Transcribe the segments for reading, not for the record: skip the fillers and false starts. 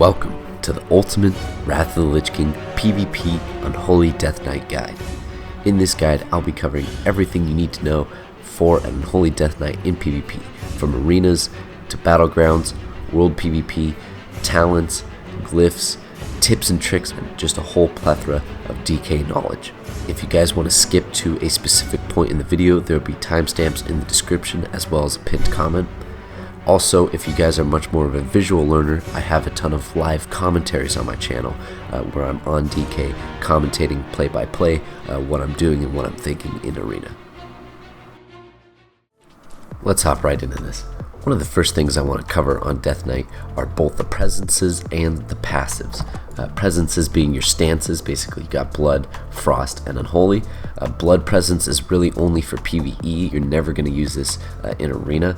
Welcome to the ultimate Wrath of the Lich King PvP Unholy Death Knight guide. In this guide, I'll be covering everything you need to know for an Unholy Death Knight in PvP, from arenas to battlegrounds, world PvP, talents, glyphs, tips and tricks, and just a whole plethora of DK knowledge. If you guys want to skip to a specific point in the video, there will be timestamps in the description as well as a pinned comment. Also, if you guys are much more of a visual learner, I have a ton of live commentaries on my channel where I'm on DK commentating play by play what I'm doing and what I'm thinking in arena. Let's hop right into this. One of the first things I want to cover on Death Knight are both the presences and the passives. Presences being your stances, basically you got Blood, Frost, and Unholy. Blood presence is really only for PvE, you're never going to use this in arena.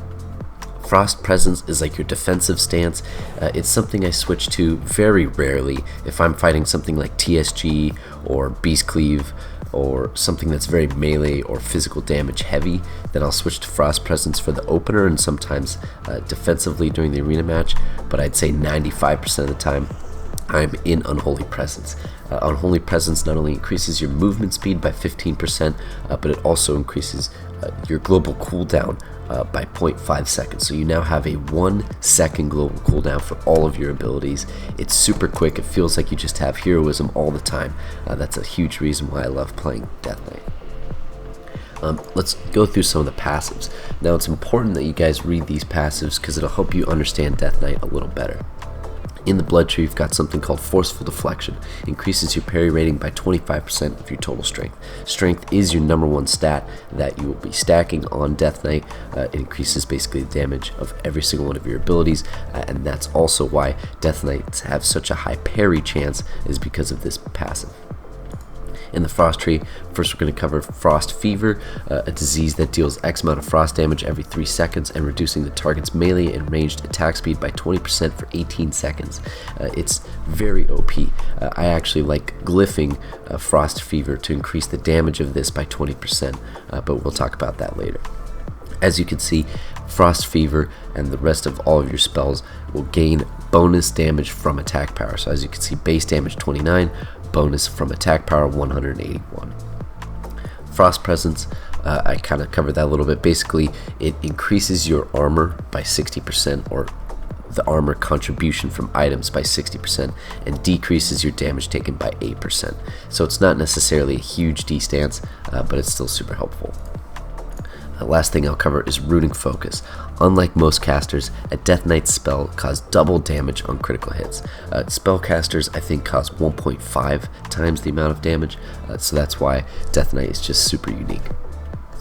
Frost presence is like your defensive stance. It's something I switch to very rarely. If I'm fighting something like TSG or Beast Cleave or something that's very melee or physical damage heavy, then I'll switch to Frost presence for the opener and sometimes defensively during the arena match, but I'd say 95% of the time I'm in Unholy Presence. Unholy Presence not only increases your movement speed by 15%, but it also increases your global cooldown by 0.5 seconds. So you now have a 1 second global cooldown for all of your abilities. It's super quick. It feels like you just have heroism all the time. That's a huge reason why I love playing Death Knight. Let's go through some of the passives. Now it's important that you guys read these passives because it'll help you understand Death Knight a little better. In the blood tree, you've got something called Forceful Deflection. Increases your parry rating by 25% of your total strength. Strength is your number one stat that you will be stacking on Death Knight. It increases basically the damage of every single one of your abilities, and that's also why Death Knights have such a high parry chance, is because of this passive. In the Frost tree, first we're going to cover Frost Fever, a disease that deals X amount of frost damage every 3 seconds and reducing the target's melee and ranged attack speed by 20% for 18 seconds. It's very OP. I actually like glyphing Frost Fever to increase the damage of this by 20%, but we'll talk about that later. As you can see, Frost Fever and the rest of all of your spells will gain bonus damage from attack power. So as you can see, base damage 29, bonus from attack power 181. Frost Presence, I kind of covered that a little bit. Basically, it increases your armor by 60%, or the armor contribution from items by 60%, and decreases your damage taken by 8%. So it's not necessarily a huge D-stance, but it's still super helpful. Last thing I'll cover is Rooting Focus. Unlike most casters, a Death Knight spell causes double damage on critical hits. Spellcasters, I think, cause 1.5 times the amount of damage, so that's why Death Knight is just super unique.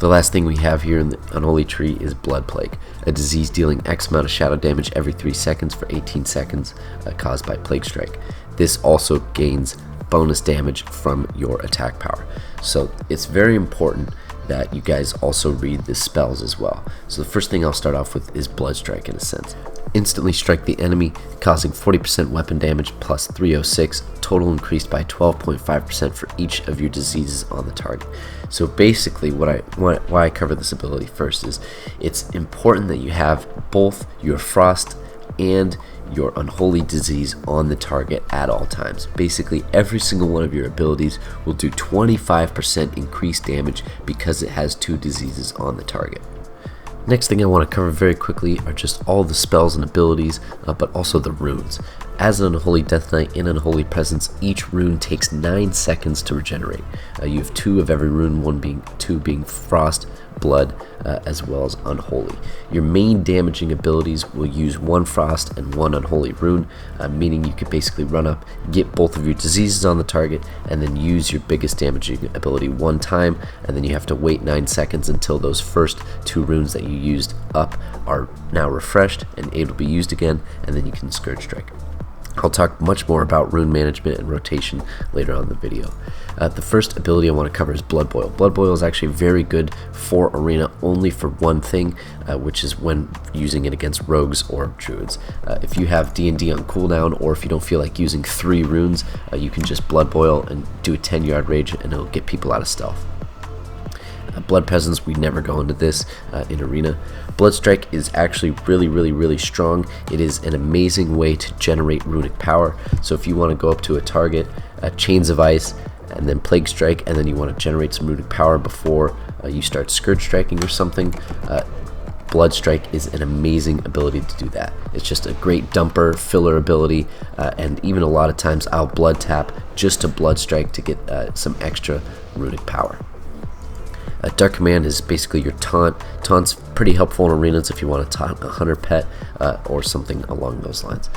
The last thing we have here in the Unholy Tree is Blood Plague, a disease dealing X amount of shadow damage every 3 seconds for 18 seconds, caused by Plague Strike. This also gains bonus damage from your attack power, so it's very important that you guys also read the spells as well. So the first thing I'll start off with is Blood Strike in a sense. Instantly strike the enemy, causing 40% weapon damage plus 306, total increased by 12.5% for each of your diseases on the target. So basically why I cover this ability first is it's important that you have both your Frost and your Unholy Disease on the target at all times. Basically every single one of your abilities will do 25% increased damage because it has 2 diseases on the target. Next thing I want to cover very quickly are just all the spells and abilities, but also the runes. As an Unholy Death Knight in Unholy Presence, each rune takes 9 seconds to regenerate. You have 2 of every rune, 2 being Frost, Blood, as well as Unholy. Your main damaging abilities will use 1 Frost and 1 Unholy rune, meaning you could basically run up, get both of your diseases on the target, and then use your biggest damaging ability 1 time, and then you have to wait 9 seconds until those first 2 runes that you used up are now refreshed and able to be used again, and then you can Scourge Strike. I'll talk much more about rune management and rotation later on in the video. The first ability I want to cover is Blood Boil. Blood Boil is actually very good for arena only for one thing, which is when using it against rogues or druids. If you have D&D on cooldown, or if you don't feel like using 3 runes, you can just Blood Boil and do a 10-yard rage and it'll get people out of stealth. Blood Presence, we never go into this in Arena. Blood Strike is actually really strong. It is an amazing way to generate runic power. So if you want to go up to a target, Chains of Ice, and then Plague Strike, and then you want to generate some runic power before you start Scourge Striking or something, Blood Strike is an amazing ability to do that. It's just a great dumper, filler ability, and even a lot of times I'll Blood Tap just to Blood Strike to get some extra runic power. Dark Command is basically your taunt. Taunt's pretty helpful in arenas if you want to taunt a hunter pet or something along those lines.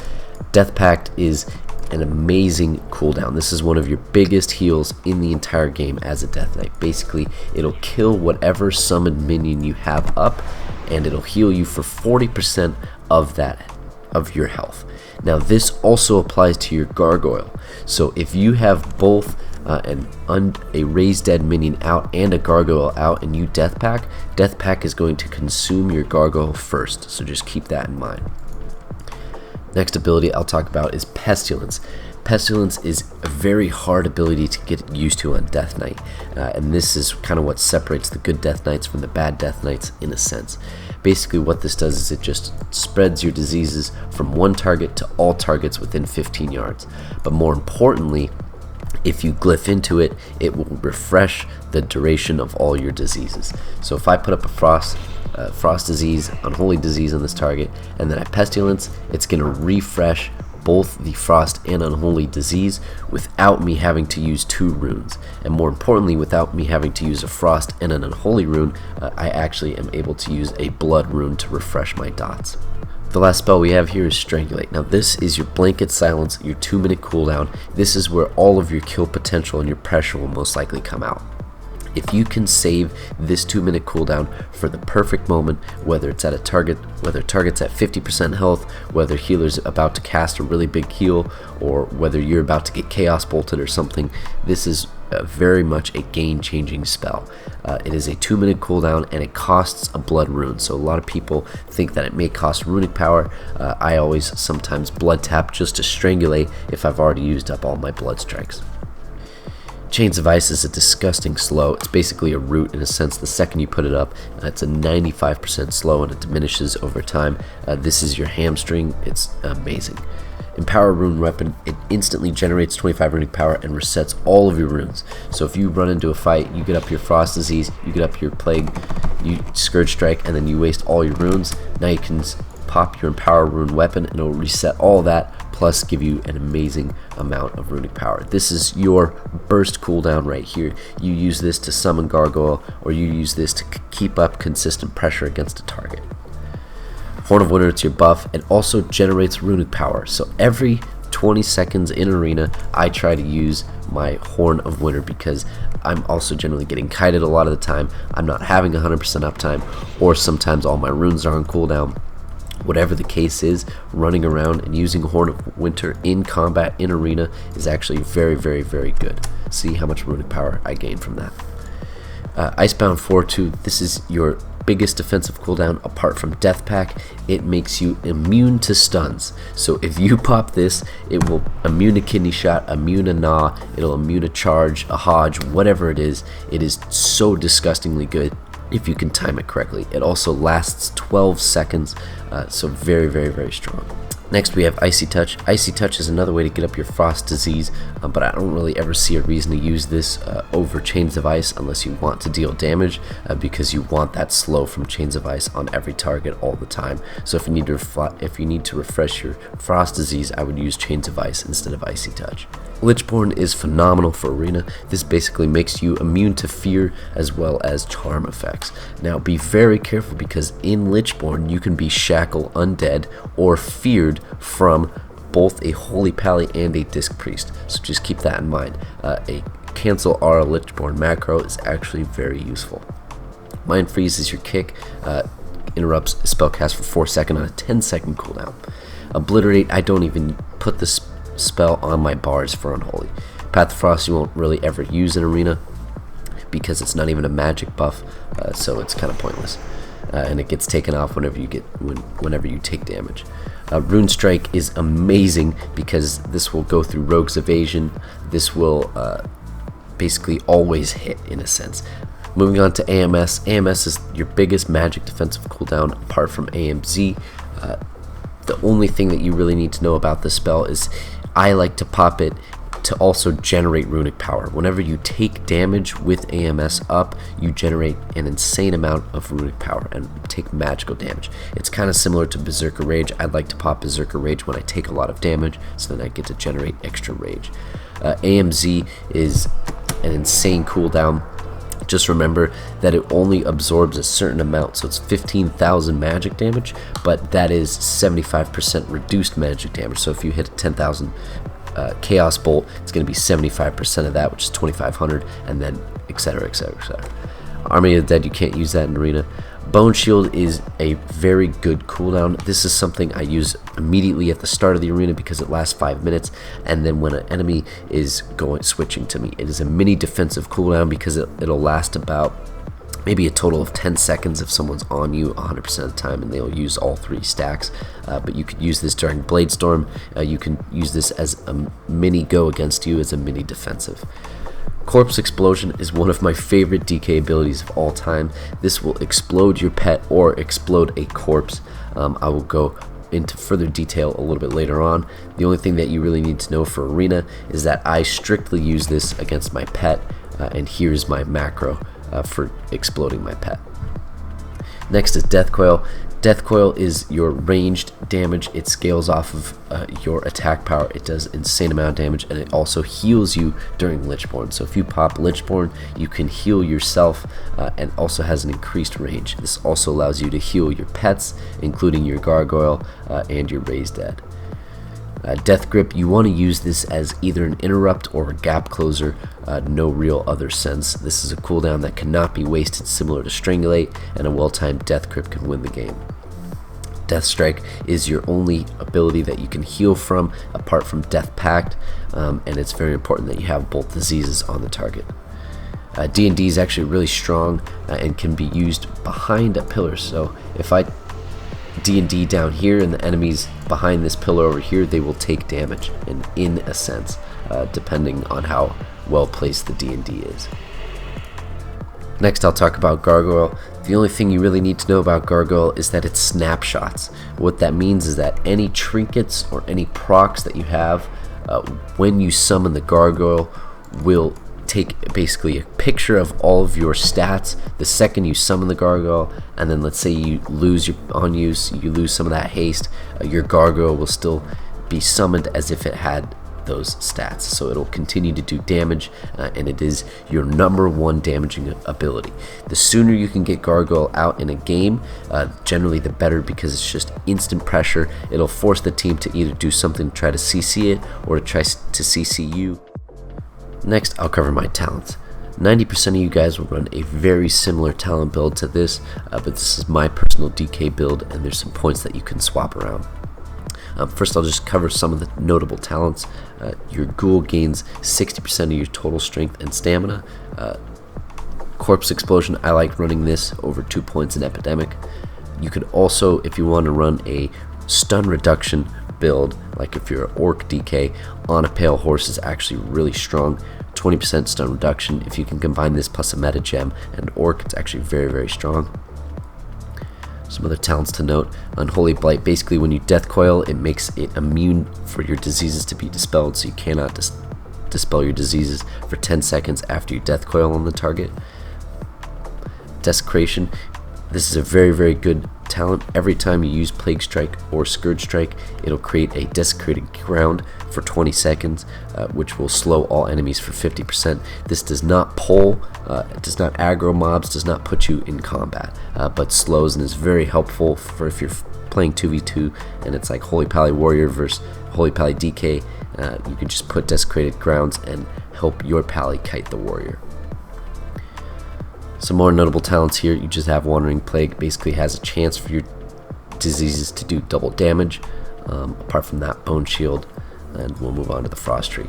Death Pact is an amazing cooldown. This is one of your biggest heals in the entire game as a Death Knight. Basically, it'll kill whatever summoned minion you have up, and it'll heal you for 40% of your health. Now, this also applies to your Gargoyle. So if you have both a raised dead minion out and a Gargoyle out and you Death Pack is going to consume your Gargoyle first. So just keep that in mind. Next ability I'll talk about is Pestilence. Pestilence is a very hard ability to get used to on Death Knight, and this is kind of what separates the good Death Knights from the bad Death Knights in a sense. Basically what this does is it just spreads your diseases from one target to all targets within 15 yards. But more importantly, if you glyph into it, it will refresh the duration of all your diseases. So if I put up a Frost Disease, Unholy Disease on this target, and then I Pestilence, it's going to refresh both the Frost and Unholy Disease without me having to use 2 runes. And more importantly, without me having to use a Frost and an Unholy rune, I actually am able to use a Blood rune to refresh my dots. The last spell we have here is Strangulate. Now this is your Blanket Silence, your 2-minute cooldown. This is where all of your kill potential and your pressure will most likely come out. If you can save this 2-minute cooldown for the perfect moment, whether it's at a target, whether target's at 50% health, whether healer's about to cast a really big heal, or whether you're about to get chaos bolted or something, this is very much a game-changing spell. It is a 2-minute cooldown and it costs a blood rune. So a lot of people think that it may cost runic power. I always sometimes blood tap just to strangulate if I've already used up all my blood strikes. Chains of Ice is a disgusting slow. It's basically a root in a sense. The second you put it up, it's a 95% slow and it diminishes over time. This is your hamstring. It's amazing. Empower Rune Weapon, it instantly generates 25 runic power and resets all of your runes. So if you run into a fight, you get up your Frost Disease, you get up your Plague, you Scourge Strike, and then you waste all your runes. Now you can pop your Empower Rune Weapon and it'll reset all that, plus give you an amazing amount of runic power. This is your burst cooldown right here. You use this to summon Gargoyle, or you use this to keep up consistent pressure against a target. Horn of Winter, it's your buff. It also generates runic power. So every 20 seconds in arena, I try to use my Horn of Winter because I'm also generally getting kited a lot of the time. I'm not having 100% uptime, or sometimes all my runes are on cooldown. Whatever the case is, running around and using Horn of Winter in combat in arena is actually very good. See how much runic power I gain from that. Icebound 4-2, this is your biggest defensive cooldown apart from Death Pack. It makes you immune to stuns. So if you pop this, it will immune to Kidney Shot, immune to Gnaw, it'll immune to Charge, a Hodge, whatever it is. It is so disgustingly good if you can time it correctly. It also lasts 12 seconds, so very strong. Next we have Icy Touch. Icy Touch is another way to get up your Frost Disease, but I don't really ever see a reason to use this over Chains of Ice unless you want to deal damage, because you want that slow from Chains of Ice on every target all the time. So if you need to refresh your Frost Disease, I would use Chains of Ice instead of Icy Touch. Lichborn is phenomenal for arena. This basically makes you immune to fear as well as charm effects. Now be very careful, because in Lichborn you can be shackle undead or feared from both a Holy Pally and a Disc Priest, so just keep that in mind. A cancel Aura Lichborn macro is actually very useful. Mind Freeze is your kick, interrupts spellcast for 4 seconds on a 10-second cooldown. Obliterate, I don't even put this spell on my bars for Unholy. Path of Frost you won't really ever use in arena because it's not even a magic buff, so it's kind of pointless, and it gets taken off whenever you take damage. Rune Strike is amazing because this will go through Rogue's Evasion. This will basically always hit in a sense. Moving on to AMS. AMS is your biggest magic defensive cooldown apart from AMZ. The only thing that you really need to know about this spell is I like to pop it to also generate runic power. Whenever you take damage with AMS up, you generate an insane amount of runic power and take magical damage. It's kind of similar to Berserker Rage. I'd like to pop Berserker Rage when I take a lot of damage, so then I get to generate extra rage. AMZ is an insane cooldown. Just remember that it only absorbs a certain amount, so it's 15,000 magic damage, but that is 75% reduced magic damage. So if you hit a 10,000 Chaos Bolt, it's going to be 75% of that, which is 2,500, and then etc, etc, etc. Army of the Dead, you can't use that in Arena. Bone Shield is a very good cooldown. This is something I use immediately at the start of the arena because it lasts 5 minutes, and then when an enemy is switching to me, it is a mini defensive cooldown because it'll last about maybe a total of 10 seconds if someone's on you 100% of the time, and they'll use all 3 stacks. But you could use this during Bladestorm. You can use this as a mini go against you as a mini defensive. Corpse Explosion is one of my favorite DK abilities of all time. This will explode your pet or explode a corpse. I will go into further detail a little bit later on. The only thing that you really need to know for Arena is that I strictly use this against my pet, and here's my macro for exploding my pet. Next is Death Coil. Death Coil is your ranged damage. It scales off of your attack power. It does insane amount of damage, and it also heals you during Lichborn. So if you pop Lichborn, you can heal yourself, and also has an increased range. This also allows you to heal your pets, including your Gargoyle and your Raised Dead. Death Grip, you want to use this as either an interrupt or a gap closer, no real other sense. This is a cooldown that cannot be wasted, similar to Strangulate, and a well-timed Death Grip can win the game. Death Strike is your only ability that you can heal from apart from Death Pact, and it's very important that you have both diseases on the target. D&D is actually really strong and can be used behind a pillar, so if I D&D down here and the enemies behind this pillar over here, they will take damage, and in a sense, depending on how well placed the D&D is. Next, I'll talk about Gargoyle. The only thing you really need to know about Gargoyle is that it's snapshots. What that means is that any trinkets or any procs that you have when you summon the Gargoyle will take basically a picture of all of your stats the second you summon the Gargoyle, and then let's say you lose your on use, you lose some of that haste, your Gargoyle will still be summoned as if it had those stats, so it'll continue to do damage, and it is your #1 damaging ability. The sooner you can get Gargoyle out in a game, generally the better, because it's just instant pressure. It'll force the team to either do something to try to CC it or to try to CC you. Next, I'll cover my talents. 90% of you guys will run a very similar talent build to this, but this is my personal DK build, and there's some points that you can swap around. First, I'll just cover some of the notable talents. Your Ghoul gains 60% of your total strength and stamina. Corpse Explosion, I like running this over 2 points in Epidemic. You could also, if you want to run a stun reduction build, like if you're an Orc DK, On a Pale Horse is actually really strong. 20% stun reduction. If you can combine this plus a meta gem and Orc, it's actually very, very strong. Some other talents to note: Unholy Blight. Basically, when you Death Coil, it makes it immune for your diseases to be dispelled, so you cannot dispel your diseases for 10 seconds after you Death Coil on the target. Desecration. This is a very, very good talent. Every time you use Plague Strike or Scourge Strike, it'll create a desecrated ground for 20 seconds, which will slow all enemies for 50%. This does not pull, it does not aggro mobs, does not put you in combat, but slows, and is very helpful for if you're playing 2v2 and it's like Holy Pally Warrior versus Holy Pally DK. You can just put desecrated grounds and help your pally kite the warrior. Some more notable talents here: you just have Wandering Plague. Basically has a chance for your diseases to do double damage. Apart from that, Bone Shield, and we'll move on to the Frost Tree.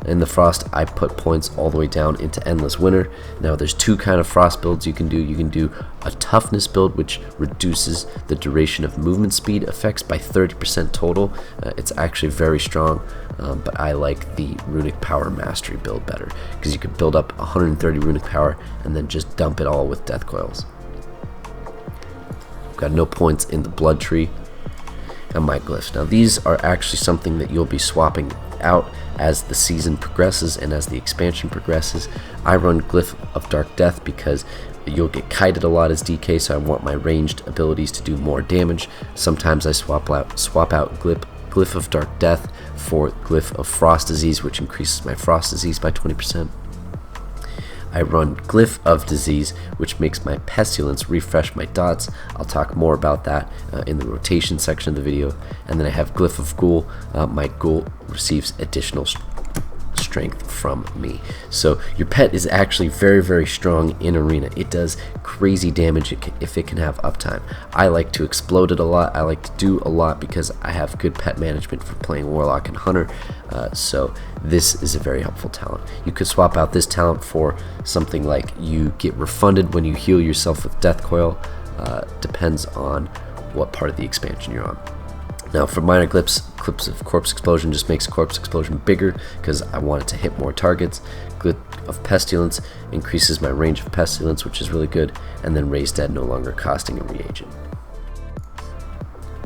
In the Frost, I put points all the way down into Endless Winter. Now there's two kind of Frost builds you can do. You can do a Toughness build, which reduces the duration of movement speed effects by 30% total. It's actually very strong, but I like the Runic Power Mastery build better, because you could build up 130 Runic Power and then just dump it all with Death Coils. Got no points in the Blood Tree. And my Glyphs. Now these are actually something that you'll be swapping out as the season progresses and as the expansion progresses. I run Glyph of Dark Death because you'll get kited a lot as DK, so I want my ranged abilities to do more damage. Sometimes I swap out Glyph of Dark Death for Glyph of Frost Disease, which increases my Frost Disease by 20%. I run Glyph of Disease, which makes my Pestilence refresh my dots. I'll talk more about that in the rotation section of the video. And then I have Glyph of Ghoul. My Ghoul receives additional strength from me. So your pet is actually very, very strong in Arena. It does crazy damage if it can have uptime. I like to explode it a lot. I like to do a lot because I have good pet management for playing Warlock and Hunter. So this is a very helpful talent. You could swap out this talent for something like you get refunded when you heal yourself with Death Coil. Depends on what part of the expansion you're on. Now for minor Glyphs of Corpse Explosion just makes Corpse Explosion bigger because I want it to hit more targets. Glyph of Pestilence increases my range of Pestilence, which is really good, and then Raise Dead no longer costing a reagent.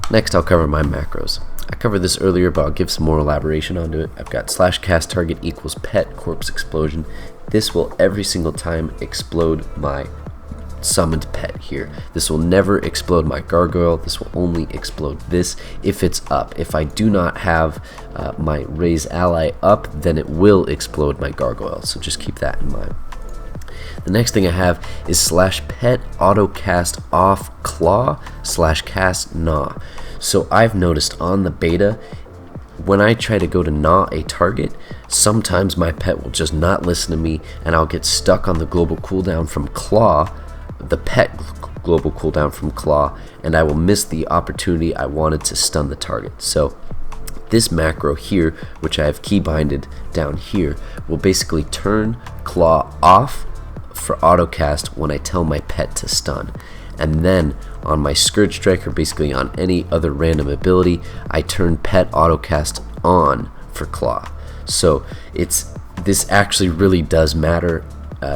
Next I'll cover my macros. I covered this earlier, but I'll give some more elaboration onto it. I've got /cast target equals pet Corpse Explosion. This will every single time explode my summoned pet here. This will never explode my gargoyle. This will only explode this if it's up. If I do not have my raise ally up, then it will explode my gargoyle, so just keep that in mind. The next thing I have is /pet auto cast off claw /cast gnaw. So I've noticed on the beta, when I try to go to gnaw a target, sometimes my pet will just not listen to me and I'll get stuck on the global cooldown from claw, the pet global cooldown from claw, and I will miss the opportunity I wanted to stun the target. So this macro here, which I have keybinded down here, will basically turn claw off for autocast when I tell my pet to stun. And then on my Scourge Strike, or basically on any other random ability, I turn pet autocast on for claw. So this actually really does matter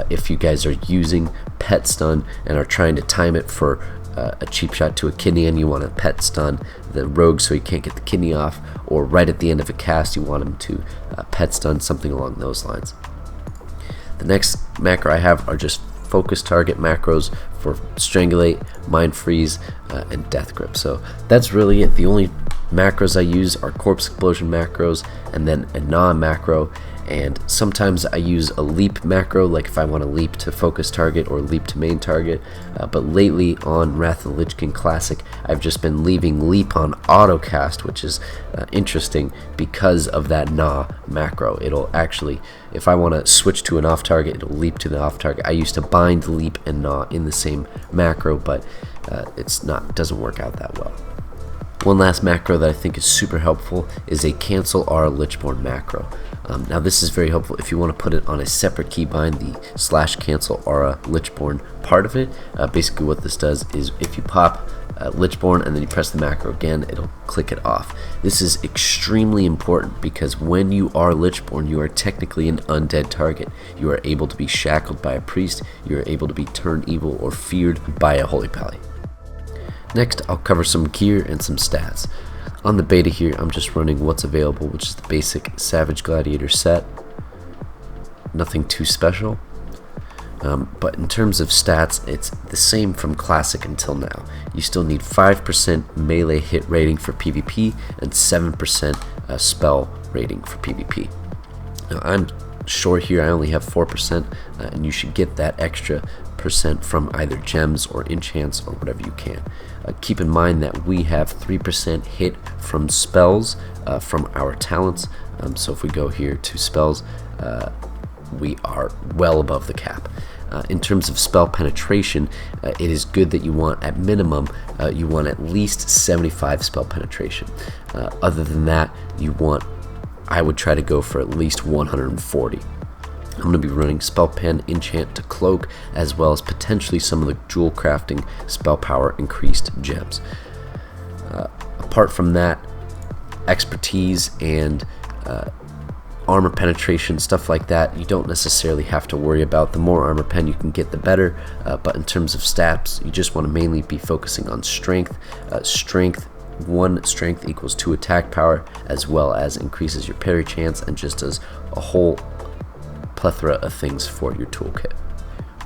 if you guys are using pet stun and are trying to time it for a cheap shot to a kidney, and you want to pet stun the rogue so he can't get the kidney off, or right at the end of a cast you want him to pet stun, something along those lines. The next macro I have are just focus target macros for Strangulate, Mind Freeze, and Death Grip. So that's really it. The only macros I use are Corpse Explosion macros and then a Gnaw macro, and sometimes I use a leap macro, like if I want to leap to focus target or leap to main target, but lately on Wrath of the Lich King Classic I've just been leaving leap on autocast, which is interesting because of that gnaw macro. It'll actually, if I want to switch to an off target, it'll leap to the off target. I used to bind leap and gnaw in the same macro, but it doesn't work out that well. One last macro that I think is super helpful is a cancel Aura Lichborn macro. Now this is very helpful if you want to put it on a separate keybind, the /cancel Aura Lichborn part of it. Basically what this does is if you pop Lichborn and then you press the macro again, it'll click it off. This is extremely important because when you are Lichborn, you are technically an undead target. You are able to be shackled by a priest, you are able to be turned evil or feared by a holy pally. Next, I'll cover some gear and some stats. On the beta here, I'm just running what's available, which is the basic Savage Gladiator set. Nothing too special. But in terms of stats, it's the same from Classic until now. You still need 5% melee hit rating for PvP and 7% spell rating for PvP. Now, I'm short here, I only have 4%, and you should get that extra percent from either gems or enchants or whatever you can. Keep in mind that we have 3% hit from spells from our talents, so if we go here to spells, we are well above the cap. In terms of spell penetration, it is good that you want at minimum, you want at least 75 spell penetration. Other than that, you want I would try to go for at least 140. I'm going to be running Spell Pen, Enchant to Cloak, as well as potentially some of the Jewel Crafting Spell Power increased gems. Apart from that, expertise and armor penetration, stuff like that, you don't necessarily have to worry about. The more armor pen you can get, the better, but in terms of stats, you just want to mainly be focusing on strength. One strength equals 2 attack power, as well as increases your parry chance and just does a whole plethora of things for your toolkit.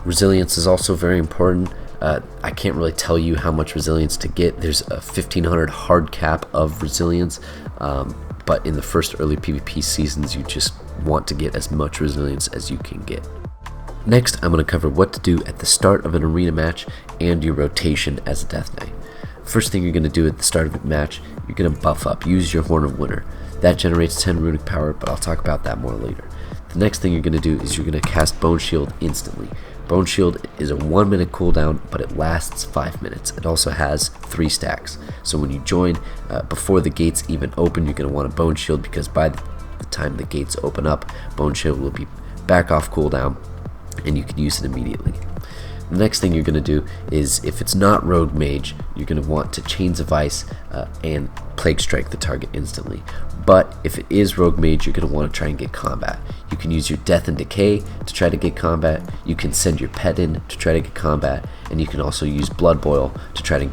Resilience is also very important. I can't really tell you how much resilience to get. There's a 1500 hard cap of resilience, but in the first early PvP seasons, you just want to get as much resilience as you can get. Next, I'm going to cover what to do at the start of an arena match and your rotation as a Death Knight. First thing you're going to do at the start of a match, you're going to buff up. Use your Horn of Winter. That generates 10 runic power, but I'll talk about that more later. The next thing you're going to do is you're going to cast Bone Shield instantly. Bone Shield is a 1 minute cooldown, but it lasts 5 minutes. It also has 3 stacks. So when you join, before the gates even open, you're going to want a Bone Shield, because by the time the gates open up, Bone Shield will be back off cooldown and you can use it immediately. The next thing you're going to do is, if it's not Rogue Mage, you're going to want to Chains of Ice and Plague Strike the target instantly. But if it is Rogue Mage, you're going to want to try and get combat. You can use your Death and Decay to try to get combat, you can send your pet in to try to get combat, and you can also use Blood Boil to try to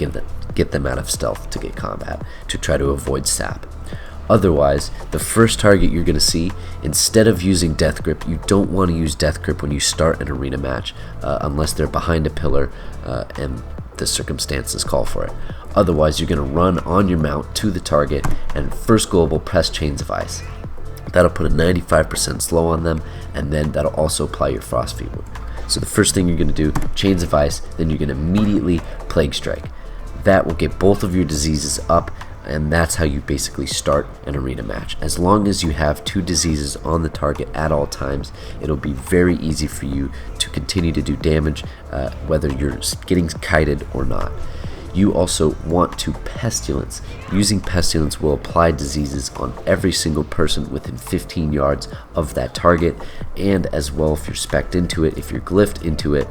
get them out of stealth to get combat, to try to avoid sap. Otherwise, the first target you're going to see, instead of using Death Grip, you don't want to use Death Grip when you start an arena match, unless they're behind a pillar and the circumstances call for it. Otherwise, you're going to run on your mount to the target and first global press Chains of Ice. That'll put a 95% slow on them, and then that'll also apply your Frost Fever. So the first thing you're going to do, Chains of Ice, then you're going to immediately Plague Strike. That will get both of your diseases up, and that's how you basically start an arena match. As long as you have 2 diseases on the target at all times, it'll be very easy for you to continue to do damage, whether you're getting kited or not. You also want to Pestilence. Using Pestilence will apply diseases on every single person within 15 yards of that target, and as well, if you're specced into it, if you're glyphed into it,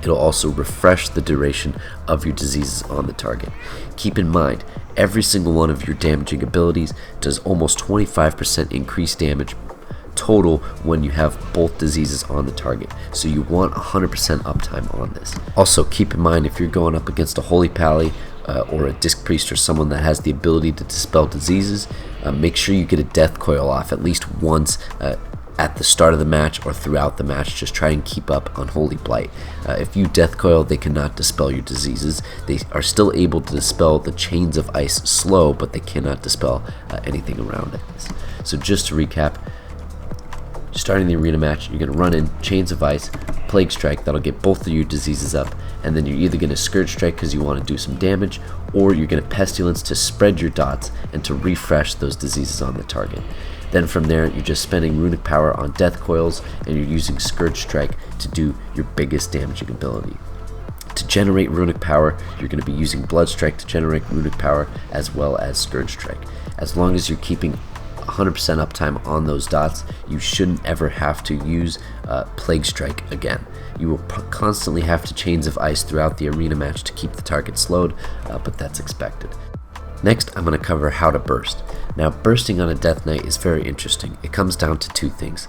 it'll also refresh the duration of your diseases on the target. Keep in mind, every single one of your damaging abilities does almost 25% increased damage total when you have both diseases on the target, so you want 100% uptime on this. Also, keep in mind, if you're going up against a Holy Pally or a Disc Priest or someone that has the ability to dispel diseases, make sure you get a Death Coil off at least once at the start of the match or throughout the match. Just try and keep up Unholy Blight. If you Death Coil, they cannot dispel your diseases. They are still able to dispel the Chains of Ice slow, but they cannot dispel anything around it. So just to recap, starting the arena match, you're going to run in Chains of Ice, Plague Strike, that'll get both of your diseases up, and then you're either going to Scourge Strike because you want to do some damage, or you're going to Pestilence to spread your dots and to refresh those diseases on the target. Then from there, you're just spending runic power on Death Coils, and you're using Scourge Strike to do your biggest damaging ability. To generate runic power, you're going to be using Blood Strike to generate runic power, as well as Scourge Strike. As long as you're keeping 100% uptime on those dots, you shouldn't ever have to use Plague Strike again. You will constantly have to Chains of Ice throughout the arena match to keep the target slowed, but that's expected. Next, I'm going to cover how to burst. Now, bursting on a Death Knight is very interesting. It comes down to 2 things.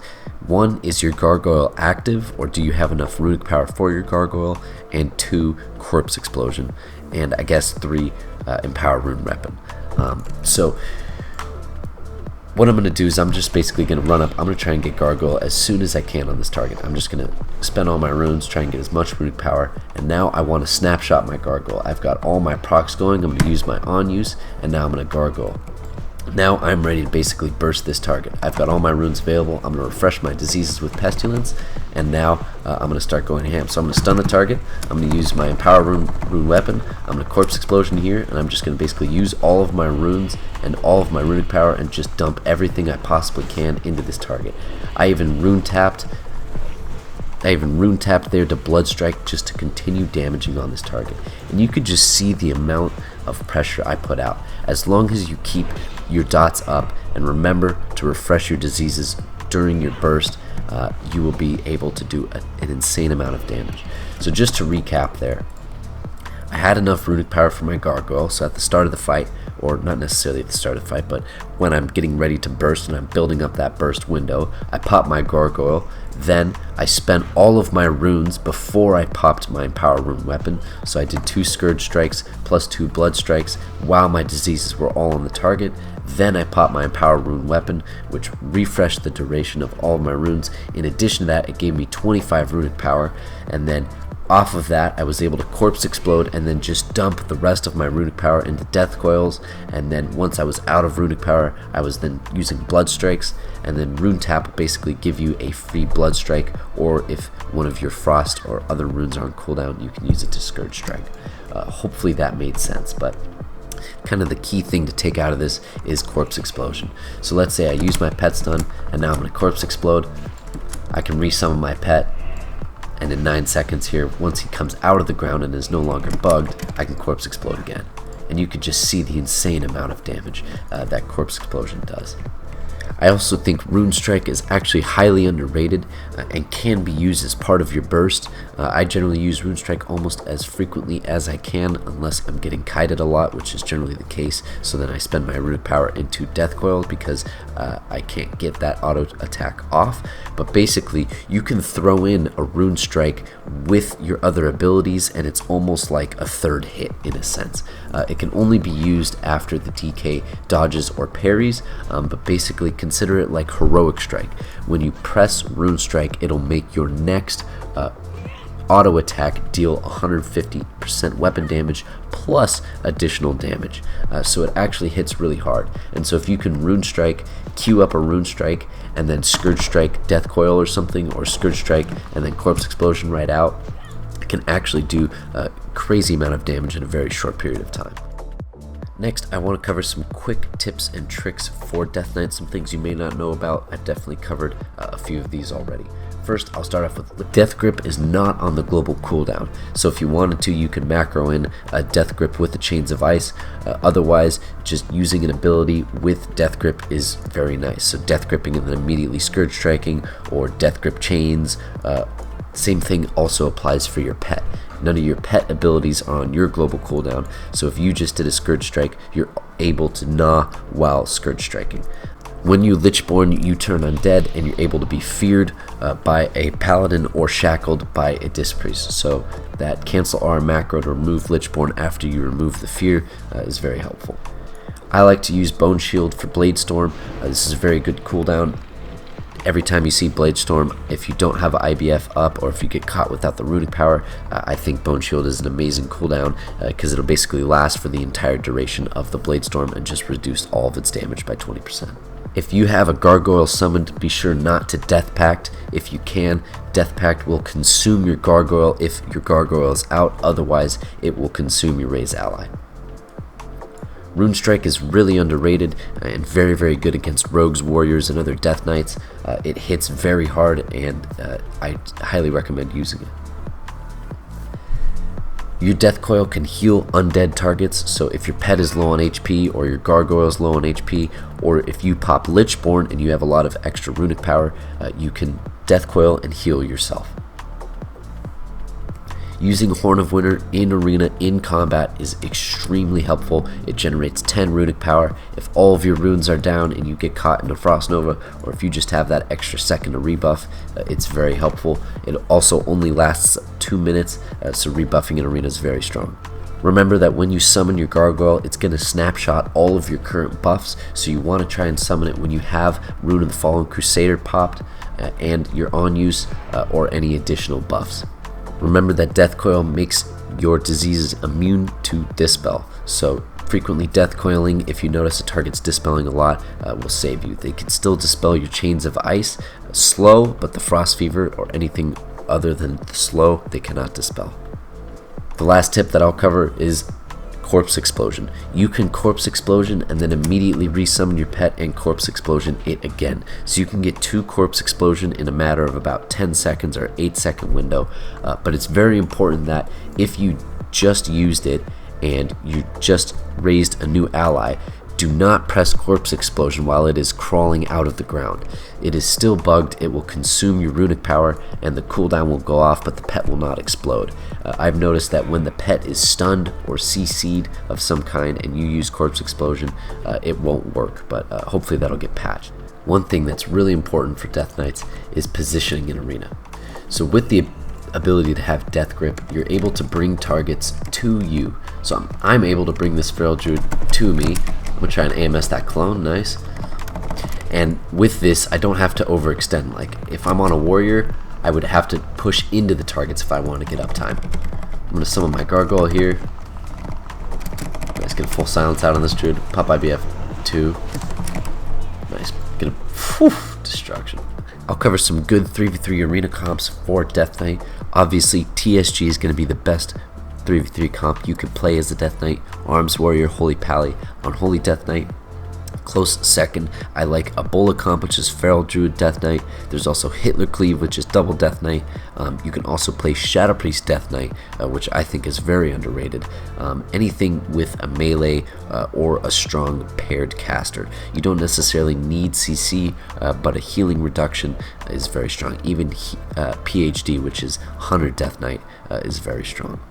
One, is your Gargoyle active, or do you have enough runic power for your Gargoyle? And 2, Corpse Explosion. And I guess 3, Empower Rune Weapon. So what I'm going to do is I'm just basically going to run up. I'm going to try and get Gargoyle as soon as I can on this target. I'm just going to spend all my runes, try and get as much runic power, and now I want to snapshot my Gargoyle. I've got all my procs going. I'm going to use my on use, and now I'm going to Gargoyle. Now I'm ready to basically burst this target. I've got all my runes available. I'm going to refresh my diseases with Pestilence, and now I'm going to start going ham. So I'm going to stun the target. I'm going to use my Empower Rune Weapon. I'm going to Corpse Explosion here, and I'm just going to basically use all of my runes and all of my runic power and just dump everything I possibly can into this target. I even rune tapped there to Blood Strike just to continue damaging on this target. And you could just see the amount of pressure I put out. As long as you keep your dots up and remember to to refresh your diseases during your burst, you will be able to do an insane amount of damage. So just to recap there, I had enough runic power for my gargoyle, so at the start of the fight, or not necessarily at the start of the fight, but when I'm getting ready to burst and I'm building up that burst window, I pop my gargoyle. Then I spent all of my runes before I popped my Empower rune weapon, so I did 2 Scourge Strikes plus 2 Blood Strikes while my diseases were all on the target. Then I popped my Empower rune weapon, which refreshed the duration of all of my runes. In addition to that, it gave me 25 runic power, and then off of that, I was able to Corpse Explode and then just dump the rest of my runic power into Death Coils. And then once I was out of runic power, I was then using Blood Strikes. And then Rune Tap will basically give you a free Blood Strike, or if one of your Frost or other runes are on cooldown, you can use it to Scourge Strike. Hopefully that made sense, but kind of the key thing to take out of this is Corpse Explosion. So let's say I use my pet stun, and now I'm going to Corpse Explode. I can resummon my pet, and in 9 seconds here, once he comes out of the ground and is no longer bugged, I can Corpse Explode again. And you can just see the insane amount of damage that Corpse Explosion does. I also think Rune Strike is actually highly underrated and can be used as part of your burst. I generally use Rune Strike almost as frequently as I can, unless I'm getting kited a lot, which is generally the case. So then I spend my runic power into Death Coil because I can't get that auto attack off. But basically, you can throw in a Rune Strike with your other abilities, and it's almost like a third hit in a sense. It can only be used after the DK dodges or parries, but basically consider it like Heroic Strike. When you press Rune Strike, it'll make your next auto attack deal 150% weapon damage plus additional damage. So it actually hits really hard. And so if you can Rune Strike, queue up a Rune Strike, and then Scourge Strike Death Coil or something, or Scourge Strike and then Corpse Explosion right out, it can actually do a crazy amount of damage in a very short period of time. Next, I want to cover some quick tips and tricks for Death Knight, some things you may not know about. I've definitely covered a few of these already. First, I'll start off with Death Grip is not on the global cooldown, so if you wanted to, you could macro in a Death Grip with the Chains of Ice. Otherwise, just using an ability with Death Grip is very nice. So Death Gripping and then immediately Scourge Striking, or Death Grip Chains. Same thing also applies for your pet. None of your pet abilities are on your global cooldown, so if you just did a Scourge Strike, you're able to gnaw while Scourge Striking. When you Lichborn, you turn undead, and you're able to be feared by a Paladin or shackled by a Dispriest. So that cancel R macro to remove Lichborn after you remove the fear is very helpful. I like to use Bone Shield for Blade Storm. This is a very good cooldown. Every time you see Blade Storm, if you don't have IBF up or if you get caught without the runic power, I think Bone Shield is an amazing cooldown because it'll basically last for the entire duration of the Blade Storm and just reduce all of its damage by 20%. If you have a Gargoyle summoned, be sure not to Death Pact. If you can, Death Pact will consume your Gargoyle if your Gargoyle is out, otherwise it will consume your Raise ally. Rune Strike is really underrated and very, very good against rogues, warriors, and other Death Knights. It hits very hard, and I highly recommend using it. Your Death Coil can heal undead targets, so if your pet is low on HP, or your Gargoyle is low on HP, or if you pop Lichborn and you have a lot of extra runic power, you can Death Coil and heal yourself. Using Horn of Winter in arena in combat is extremely helpful. It generates 10 runic power. If all of your runes are down and you get caught in a Frost Nova, or if you just have that extra second to rebuff, it's very helpful. It also only lasts 2 minutes, so rebuffing in arena is very strong. Remember that when you summon your Gargoyle, it's going to snapshot all of your current buffs, so you want to try and summon it when you have Rune of the Fallen Crusader popped and you're on use, or any additional buffs. Remember that Death Coil makes your diseases immune to Dispel, so frequently Death Coiling, if you notice a target's dispelling a lot, will save you. They can still dispel your Chains of Ice, slow, but the Frost Fever or anything other than the slow, they cannot dispel. The last tip that I'll cover is Corpse Explosion. You can Corpse Explosion and then immediately resummon your pet and Corpse Explosion it again. So you can get 2 Corpse Explosion in a matter of about 10 seconds or 8-second window. But it's very important that if you just used it and you just raised a new ally, Do not press Corpse Explosion while it is crawling out of the ground. It is still bugged, it will consume your runic power, and the cooldown will go off, but the pet will not explode. I've noticed that when the pet is stunned or CC'd of some kind and you use Corpse Explosion, it won't work, but hopefully that'll get patched. One thing that's really important for Death Knights is positioning in arena. So with the ability to have Death Grip, you're able to bring targets to you. So I'm able to bring this Feral Druid to me. I'm going to try and AMS that clone, nice. And with this, I don't have to overextend. Like, if I'm on a warrior, I would have to push into the targets if I want to get uptime. I'm going to summon my Gargoyle here. Nice, get a full silence out on this Druid. Pop IBF 2. Nice, get a destruction. I'll cover some good 3v3 arena comps for Death Knight. Obviously, TSG is going to be the best 3v3 comp you can play as a Death Knight. Arms Warrior, Holy Pally, Unholy Death Knight. Close second, I like Ebola comp, which is Feral Druid Death Knight. There's also Hitler Cleave, which is double Death Knight. You can also play Shadow Priest Death Knight, which I think is very underrated. Anything with a melee or a strong paired caster. You don't necessarily need CC, but a healing reduction is very strong. Even PhD, which is Hunter Death Knight, is very strong.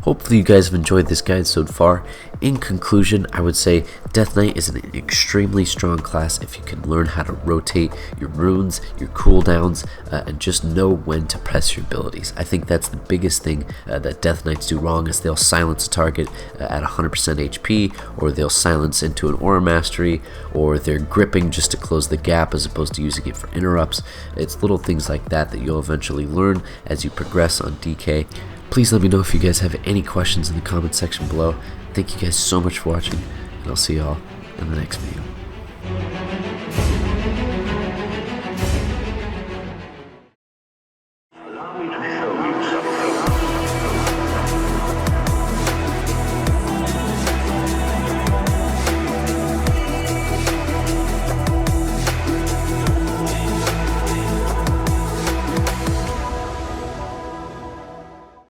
Hopefully you guys have enjoyed this guide so far. In conclusion, I would say Death Knight is an extremely strong class if you can learn how to rotate your runes, your cooldowns, and just know when to press your abilities. I think that's the biggest thing that Death Knights do wrong, is they'll silence a target at 100% HP, or they'll silence into an Aura Mastery, or they're gripping just to close the gap as opposed to using it for interrupts. It's little things like that that you'll eventually learn as you progress on DK. Please let me know if you guys have any questions in the comment section below. Thank you guys so much for watching, and I'll see y'all in the next video.